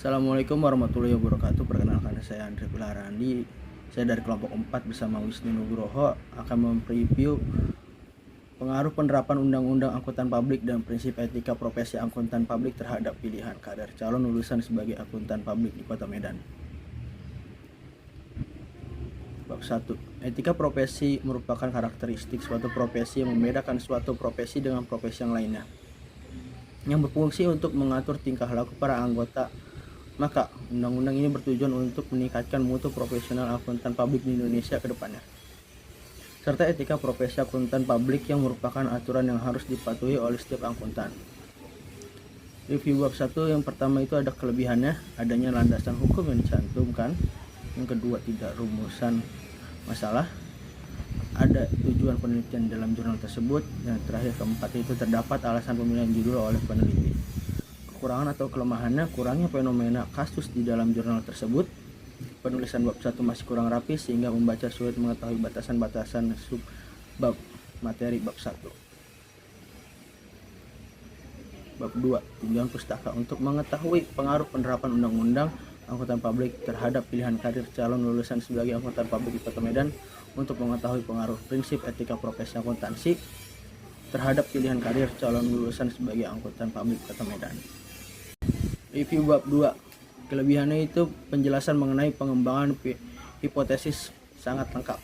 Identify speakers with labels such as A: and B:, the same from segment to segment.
A: Assalamualaikum warahmatullahi wabarakatuh. Perkenalkan, saya Andre Pilarandi. Saya dari kelompok 4 bersama Wisnu Nugroho akan mereview pengaruh penerapan Undang-Undang Akuntan Publik dan prinsip etika profesi akuntan publik terhadap pilihan kader calon lulusan sebagai akuntan publik di Kota Medan. Bab 1. Etika profesi merupakan karakteristik suatu profesi yang membedakan suatu profesi dengan profesi yang lainnya, yang berfungsi untuk mengatur tingkah laku para anggota. Maka, undang-undang ini bertujuan untuk meningkatkan mutu profesional akuntan publik di Indonesia ke depannya, serta etika profesi akuntan publik yang merupakan aturan yang harus dipatuhi oleh setiap akuntan. Review bab 1 yang pertama itu ada kelebihannya, adanya landasan hukum yang dicantumkan. Yang kedua, tidak rumusan masalah, ada tujuan penelitian dalam jurnal tersebut. Yang terakhir, keempat, itu terdapat alasan pemilihan judul oleh peneliti. Kekurangan atau kelemahannya, kurangnya fenomena kasus di dalam jurnal tersebut. Penulisan bab 1 masih kurang rapi sehingga membaca sulit mengetahui batasan-batasan subbab materi bab 1. Bab 2, tinjauan pustaka untuk mengetahui pengaruh penerapan Undang-Undang Akuntan Publik terhadap pilihan karir calon lulusan sebagai akuntan publik di Kota Medan, untuk mengetahui pengaruh prinsip etika profesi akuntansi terhadap pilihan karir calon lulusan sebagai akuntan publik Kota Medan. Review bab 2, kelebihannya itu penjelasan mengenai pengembangan hipotesis sangat lengkap.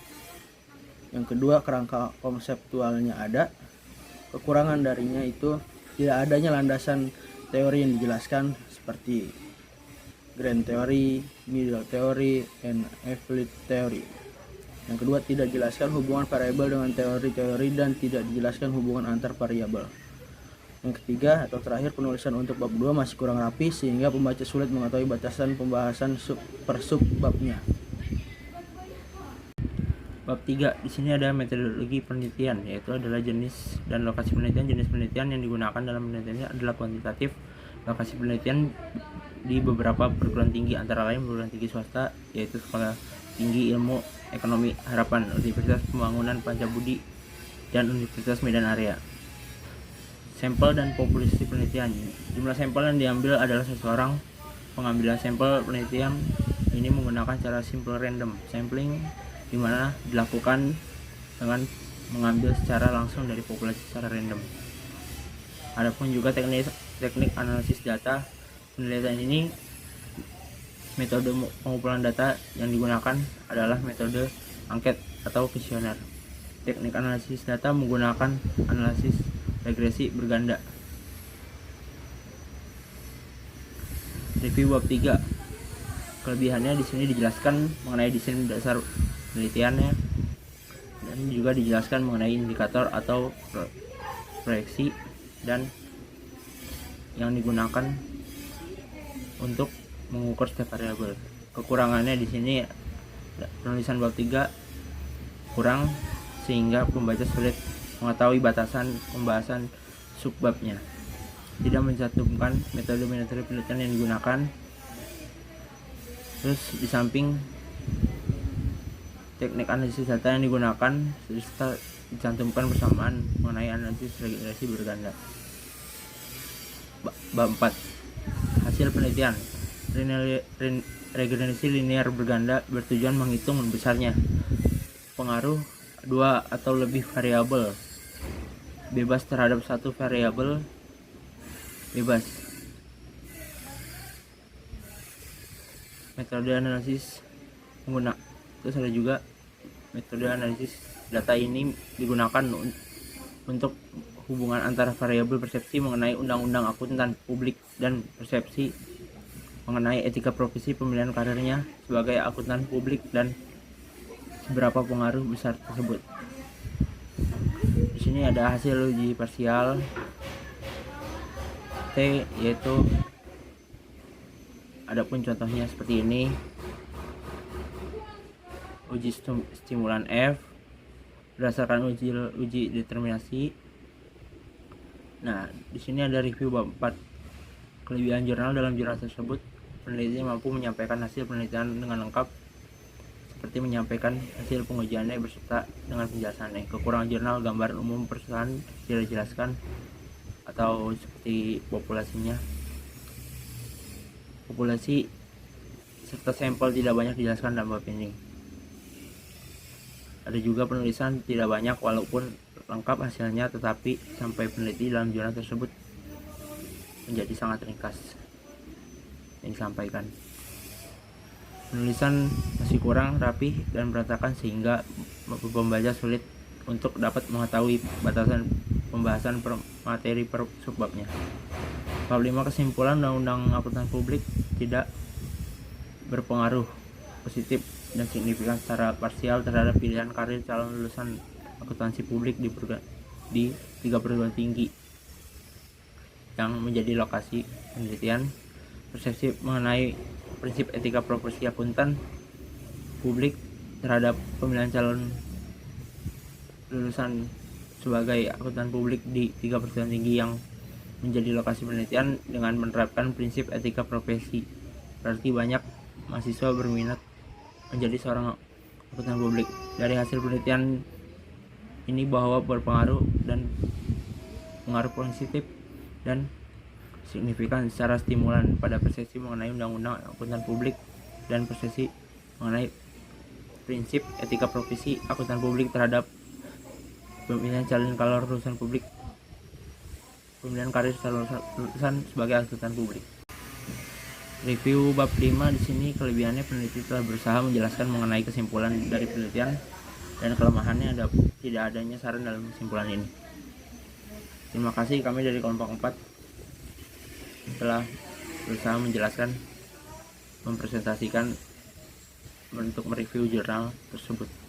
A: Yang kedua, kerangka konseptualnya ada. Kekurangan darinya itu tidak adanya landasan teori yang dijelaskan seperti grand theory, middle theory, and absolute theory. Yang kedua, tidak dijelaskan hubungan variabel dengan teori-teori dan tidak dijelaskan hubungan antar variabel. Yang ketiga atau terakhir, penulisan untuk bab 2 masih kurang rapi sehingga pembaca sulit mengetahui batasan pembahasan per subbabnya. Bab 3, di sini ada metodologi penelitian, yaitu adalah jenis dan lokasi penelitian. Jenis penelitian yang digunakan dalam penelitiannya adalah kuantitatif. Lokasi penelitian di beberapa perguruan tinggi, antara lain perguruan tinggi swasta, yaitu Sekolah Tinggi Ilmu Ekonomi Harapan, Universitas Pembangunan Pancabudi, dan Universitas Medan Area. Sampel dan populasi penelitian. Jumlah sampel yang diambil adalah seseorang. Pengambilan sampel penelitian ini menggunakan cara simple random sampling, di mana dilakukan dengan mengambil secara langsung dari populasi secara random. Adapun juga teknik analisis data. Penelitian ini, metode pengumpulan data yang digunakan adalah metode angket atau kuesioner. Teknik analisis data menggunakan analisis regresi berganda. Review bab 3, kelebihannya di sini dijelaskan mengenai desain dasar penelitiannya dan juga dijelaskan mengenai indikator atau proyeksi dan yang digunakan untuk mengukur setiap variabel. Kekurangannya di sini, penulisan bab 3 kurang sehingga pembaca sulit mengetahui batasan pembahasan subbabnya. Tidak mencantumkan metode penelitian yang digunakan. Terus di samping teknik analisis data yang digunakan serta dicantumkan bersamaan mengenai analisis regresi berganda. Bab 4, hasil penelitian. Regresi linear berganda bertujuan menghitung besarnya pengaruh dua atau lebih variabel bebas terhadap satu variabel bebas. Metode analisis terus ada juga metode analisis data ini digunakan untuk hubungan antara variabel persepsi mengenai undang-undang akuntan publik dan persepsi mengenai etika profesi pemilihan karirnya sebagai akuntan publik dan seberapa pengaruh besar tersebut. Di sini ada hasil uji parsial T, yaitu adapun contohnya seperti ini. Uji stimulan F berdasarkan uji determinasi. Nah, di sini ada review bab 4, kelebihan jurnal. Dalam jurnal tersebut, peneliti mampu menyampaikan hasil penelitian dengan lengkap, seperti menyampaikan hasil pengujiannya beserta dengan penjelasannya. Kekurangan jurnal, gambar umum perusahaan tidak dijelaskan atau seperti populasinya.
B: populasi serta sampel tidak banyak dijelaskan dalam bab ini. Ada juga penulisan tidak banyak walaupun lengkap hasilnya, tetapi sampai peneliti dalam jurnal tersebut menjadi sangat ringkas yang disampaikan. Penulisan masih kurang rapi dan berantakan sehingga pembaca sulit untuk dapat mengetahui batasan pembahasan materi per subbabnya. Bab 5 kesimpulan Undang-Undang Akuntan Publik tidak berpengaruh positif dan signifikan secara parsial terhadap pilihan karir calon lulusan akuntansi publik di 3 perguruan tinggi yang menjadi lokasi penelitian. Persepsi mengenai prinsip etika profesi akuntan publik terhadap pemilihan calon lulusan sebagai akuntan publik di 3 perguruan tinggi yang menjadi lokasi penelitian dengan menerapkan prinsip etika profesi. Berarti banyak mahasiswa berminat menjadi seorang akuntan publik. Dari hasil penelitian ini bahwa berpengaruh dan pengaruh positif dan signifikan secara stimulan pada persepsi mengenai undang-undang akuntan publik dan persepsi mengenai prinsip etika profesi akuntan publik terhadap pemilihan calon lulusan publik, pemilihan karir calon lulusan sebagai akuntan publik. Review bab 5 di sini kelebihannya peneliti telah berusaha menjelaskan mengenai kesimpulan dari penelitian dan kelemahannya tidak adanya saran dalam kesimpulan ini. Terima kasih, kami dari kelompok 4 telah berusaha menjelaskan, mempresentasikan untuk mereview jurnal tersebut.